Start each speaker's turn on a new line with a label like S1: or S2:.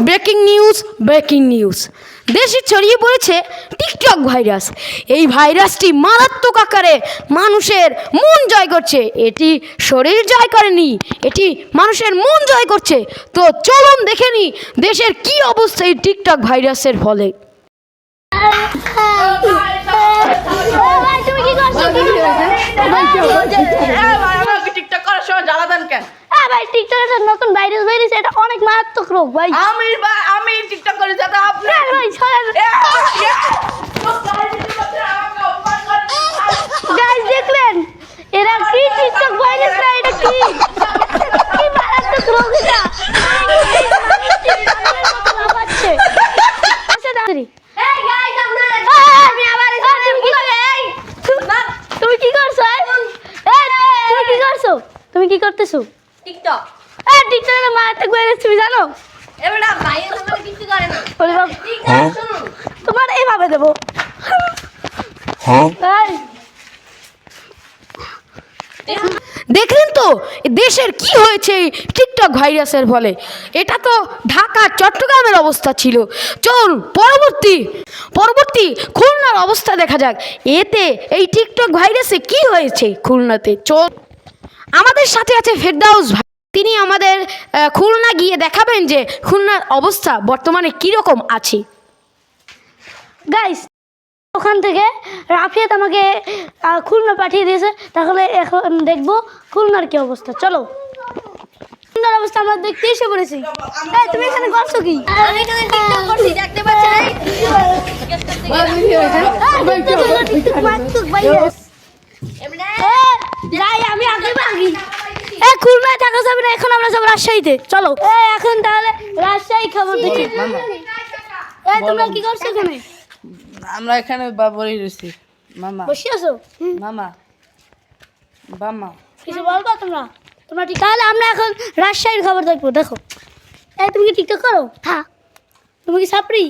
S1: Breaking news দেশে ছড়িয়ে পড়েছে টিকটক ভাইরাস। এই ভাইরাসটি মারাত্মক আকারে মানুষের মন জয় করছে। এটি শরীর জয় করেনি, এটি মানুষের মন জয় করছে। তো চলুন দেখে নি দেশের কি অবস্থা এই টিকটক ভাইরাসের ফলে।
S2: টিকটক করার সময় জ্বালাতেন কেন?
S3: ভাই টিকটকের নতুন ভাইরাস বেরিয়েছে, এটা অনেক মারাত্মক রোগ ভাই।
S2: আমি টিকটক করি যাতে আপনি
S3: ভাই গাইস দেখলেন এরা কি টিকটক ভাইরাস না, এটা কি কি মারাত্মক রোগ এটা। আচ্ছা দাঁড়ি এই গাইস আমি আবার তুমি কি করছো? তুমি কি করতেছো?
S2: টিকটক
S3: টিকটকের মারাত্মক ভাইরাস তুমি জানো?
S2: এবারে ভাই আমার কিছু করে না।
S3: তোমার এইভাবে দেবো।
S1: দেখলেন তো দেশের কি হয়েছে এই টিকটক ভাইরাসের ফলে। এটা তো ঢাকা চট্টগ্রামের অবস্থা ছিল। চল পরবর্তী খুলনার অবস্থা দেখা যাক। এতে এই টিকটক ভাইরাসে কি হয়েছে খুলনাতে। চল আমাদের সাথে আছে ফেরদাউস ভাই, তিনি আমাদের খুলনা গিয়ে দেখাবেন যে খুলনার অবস্থা বর্তমানে কীরকম আছে।
S3: গাইস ওখান থেকে রাফিয়াত আমাকে খুলনা পাঠিয়ে দিয়েছে, তাহলে এখন দেখবো খুলনার কি অবস্থা। চলো খুলনার অবস্থা আমরা দেখতে এসে পড়েছি। তুমি এখানে করছো কি?
S2: আমি এখানে টিকটক করছি, দেখতে পাচ্ছেন
S3: আমি আগে খুলনায় থাকা যাবে না, এখন আমরা যাবো রাজশাহীতে। চলো এখন তাহলে রাজশাহী খবর দেখি। তোমরা কি করছো এখানে?
S2: আমরা এখানে বসে রয়েছি। মামা
S3: বসে আছো?
S2: মামা বাম্মা
S3: কিছু বলবো তোমরা ঠিক? তাহলে আমরা এখন রাজশাহীর খবর দেখবো। দেখো তুমি কি টিকটক করো? হ্যাঁ। তুমি কি ছাপরি?